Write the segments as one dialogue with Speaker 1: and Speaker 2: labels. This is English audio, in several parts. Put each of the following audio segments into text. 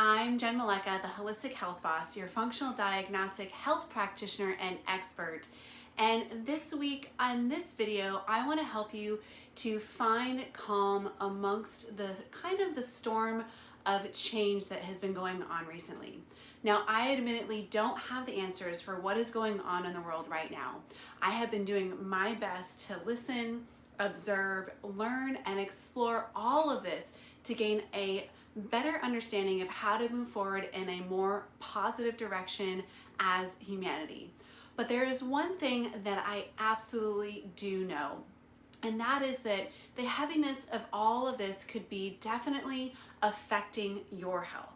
Speaker 1: I'm Jenn, the Holistic Health Boss, your functional diagnostic health practitioner and expert. And this week on this video, I want to help you to find calm amongst the storm of change that has been going on recently. Now, I admittedly don't have the answers for what is going on in the world right now. I have been doing my best to listen, observe, learn, and explore all of this to gain a better understanding of how to move forward in a more positive direction as humanity. But there is one thing that I absolutely do know, and that is that the heaviness of all of this could be definitely affecting your health.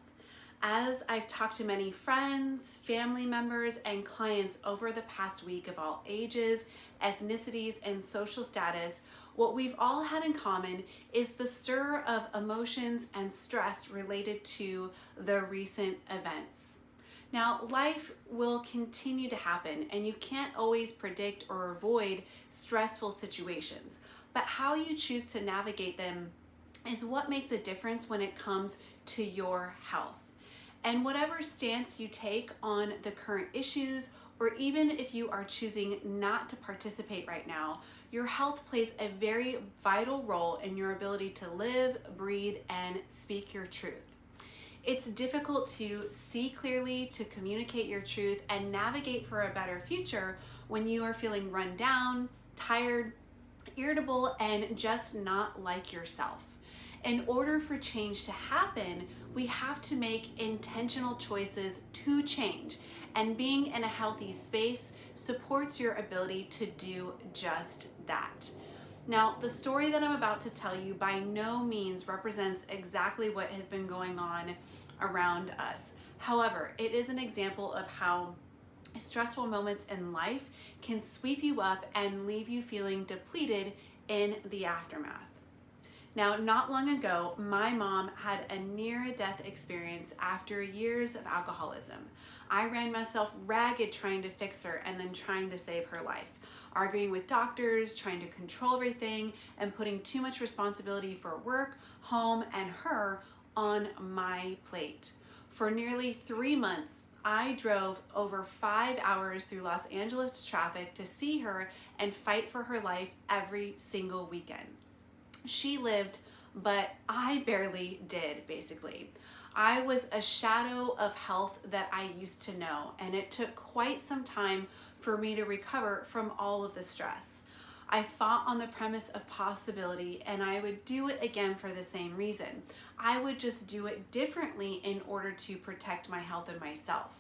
Speaker 1: As I've talked to many friends, family members, and clients over the past week of all ages, ethnicities, and social status, what we've all had in common is the stir of emotions and stress related to the recent events. Now, life will continue to happen, and you can't always predict or avoid stressful situations, but how you choose to navigate them is what makes a difference when it comes to your health. And whatever stance you take on the current issues, or even if you are choosing not to participate right now, your health plays a very vital role in your ability to live, breathe, and speak your truth. It's difficult to see clearly, to communicate your truth, and navigate for a better future when you are feeling run down, tired, irritable, and just not like yourself. In order for change to happen, we have to make intentional choices to change, and being in a healthy space supports your ability to do just that. Now, the story that I'm about to tell you by no means represents exactly what has been going on around us. However, it is an example of how stressful moments in life can sweep you up and leave you feeling depleted in the aftermath. Now, not long ago, my mom had a near-death experience after years of alcoholism. I ran myself ragged trying to fix her and then trying to save her life, arguing with doctors, trying to control everything, and putting too much responsibility for work, home, and her on my plate. For nearly 3 months, I drove over 5 hours through Los Angeles traffic to see her and fight for her life every single weekend. She lived, but I barely did, basically. I was a shadow of health that I used to know, and it took quite some time for me to recover from all of the stress. I fought on the premise of possibility, and I would do it again for the same reason. I would just do it differently in order to protect my health and myself.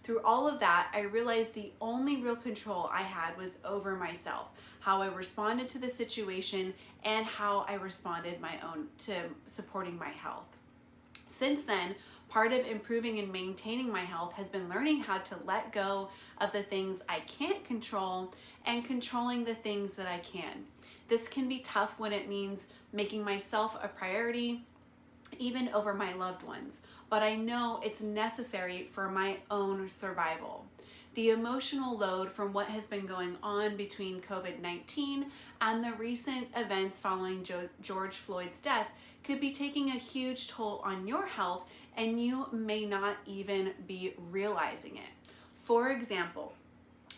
Speaker 1: Through all of that, I realized the only real control I had was over myself, how I responded to the situation, and how I responded to supporting my health. Since then, part of improving and maintaining my health has been learning how to let go of the things I can't control and controlling the things that I can. This can be tough when it means making myself a priority, even over my loved ones, but I know it's necessary for my own survival. The emotional load from what has been going on between COVID-19 and the recent events following George Floyd's death could be taking a huge toll on your health, and you may not even be realizing it. For example,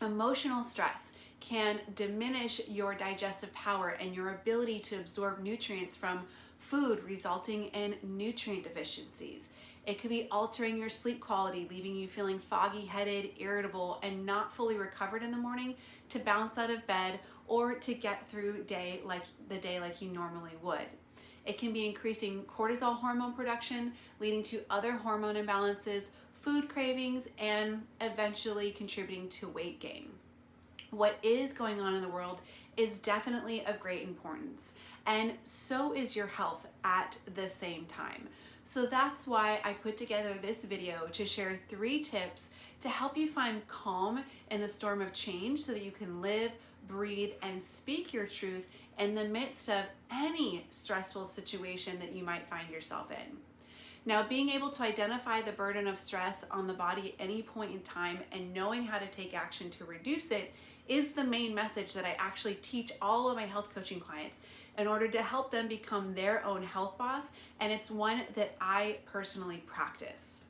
Speaker 1: emotional stress can diminish your digestive power and your ability to absorb nutrients from food, resulting in nutrient deficiencies. It could be altering your sleep quality, leaving you feeling foggy-headed, irritable, and not fully recovered in the morning to bounce out of bed or to get through the day like you normally would. It can be increasing cortisol hormone production, leading to other hormone imbalances, food cravings, and eventually contributing to weight gain. What is going on in the world is definitely of great importance, and so is your health at the same time. So that's why I put together this video to share 3 tips to help you find calm in the storm of change so that you can live, breathe, and speak your truth in the midst of any stressful situation that you might find yourself in. Now, being able to identify the burden of stress on the body at any point in time and knowing how to take action to reduce it is the main message that I actually teach all of my health coaching clients in order to help them become their own health boss, and it's one that I personally practice.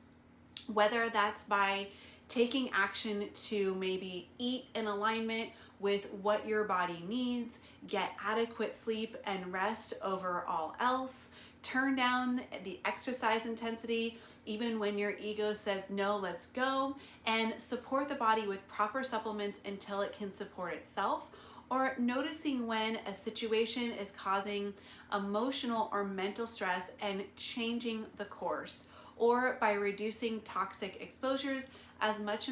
Speaker 1: Whether that's by taking action to maybe eat in alignment with what your body needs, get adequate sleep and rest over all else, turn down the exercise intensity even when your ego says no, let's go, and support the body with proper supplements until it can support itself, or noticing when a situation is causing emotional or mental stress and changing the course, or by reducing toxic exposures as much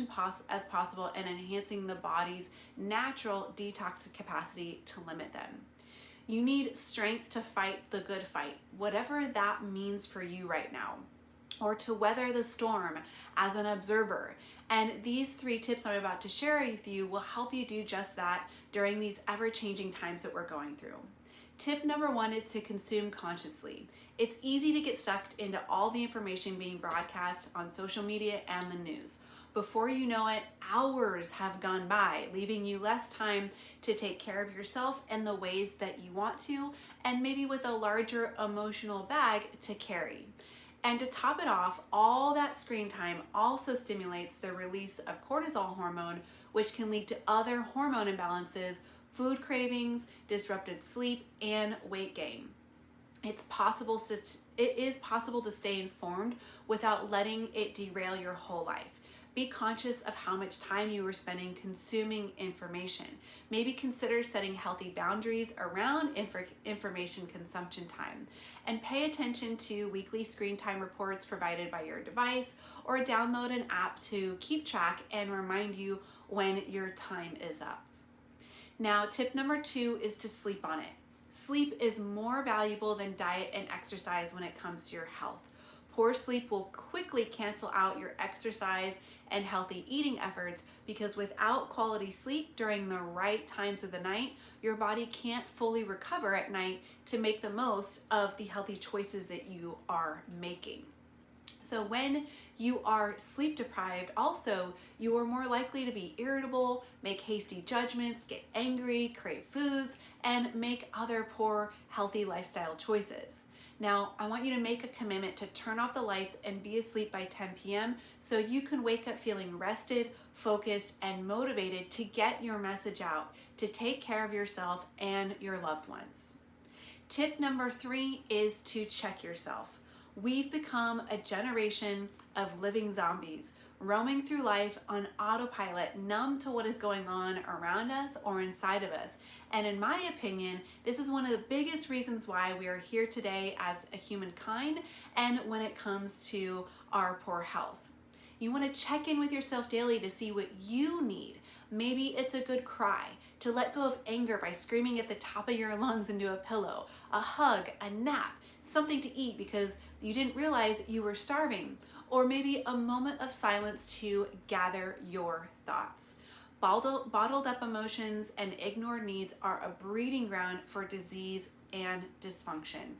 Speaker 1: as possible and enhancing the body's natural detox capacity to limit them. You need strength to fight the good fight, whatever that means for you right now, or to weather the storm as an observer. And these 3 tips I'm about to share with you will help you do just that during these ever-changing times that we're going through. Tip number 1 is to consume consciously. It's easy to get sucked into all the information being broadcast on social media and the news. Before you know it, hours have gone by, leaving you less time to take care of yourself in the ways that you want to, and maybe with a larger emotional bag to carry. And to top it off, all that screen time also stimulates the release of cortisol hormone, which can lead to other hormone imbalances, food cravings, disrupted sleep, and weight gain. It is possible to stay informed without letting it derail your whole life. Be conscious of how much time you are spending consuming information. Maybe consider setting healthy boundaries around information consumption time. And pay attention to weekly screen time reports provided by your device, or download an app to keep track and remind you when your time is up. Now, tip number 2 is to sleep on it. Sleep is more valuable than diet and exercise when it comes to your health. Poor sleep will quickly cancel out your exercise and healthy eating efforts, because without quality sleep during the right times of the night, your body can't fully recover at night to make the most of the healthy choices that you are making. So when you are sleep deprived, also, you are more likely to be irritable, make hasty judgments, get angry, crave foods, and make other poor, healthy lifestyle choices. Now, I want you to make a commitment to turn off the lights and be asleep by 10 p.m. so you can wake up feeling rested, focused, and motivated to get your message out, to take care of yourself and your loved ones. Tip number 3 is to check yourself. We've become a generation of living zombies, roaming through life on autopilot, numb to what is going on around us or inside of us. And in my opinion, this is one of the biggest reasons why we are here today as a humankind, and when it comes to our poor health. You want to check in with yourself daily to see what you need. Maybe it's a good cry, to let go of anger by screaming at the top of your lungs into a pillow, a hug, a nap, something to eat because you didn't realize you were starving, or maybe a moment of silence to gather your thoughts. Bottled up emotions and ignored needs are a breeding ground for disease and dysfunction.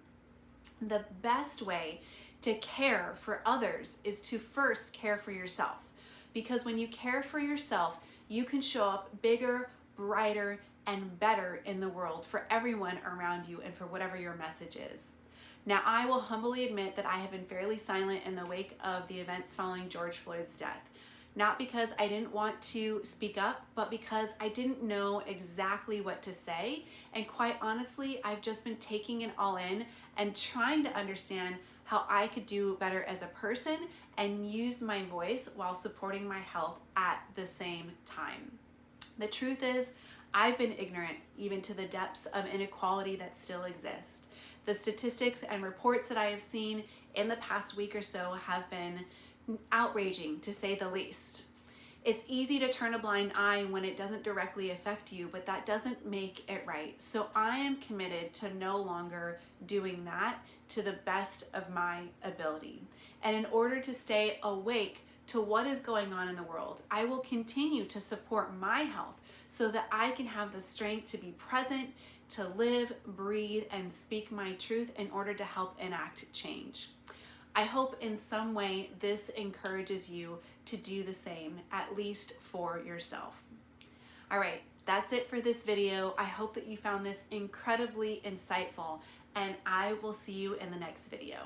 Speaker 1: The best way to care for others is to first care for yourself, because when you care for yourself, you can show up bigger, brighter, and better in the world for everyone around you and for whatever your message is. Now, I will humbly admit that I have been fairly silent in the wake of the events following George Floyd's death. Not because I didn't want to speak up, but because I didn't know exactly what to say. And quite honestly, I've just been taking it all in and trying to understand how I could do better as a person and use my voice while supporting my health at the same time. The truth is, I've been ignorant even to the depths of inequality that still exist. The statistics and reports that I have seen in the past week or so have been outraging, to say the least. It's easy to turn a blind eye when it doesn't directly affect you, but that doesn't make it right. So I am committed to no longer doing that to the best of my ability. And in order to stay awake to what is going on in the world, I will continue to support my health so that I can have the strength to be present, to live, breathe, and speak my truth in order to help enact change. I hope in some way this encourages you to do the same, at least for yourself. All right, That's it for this video. I hope that you found this incredibly insightful, and I will see you in the next video.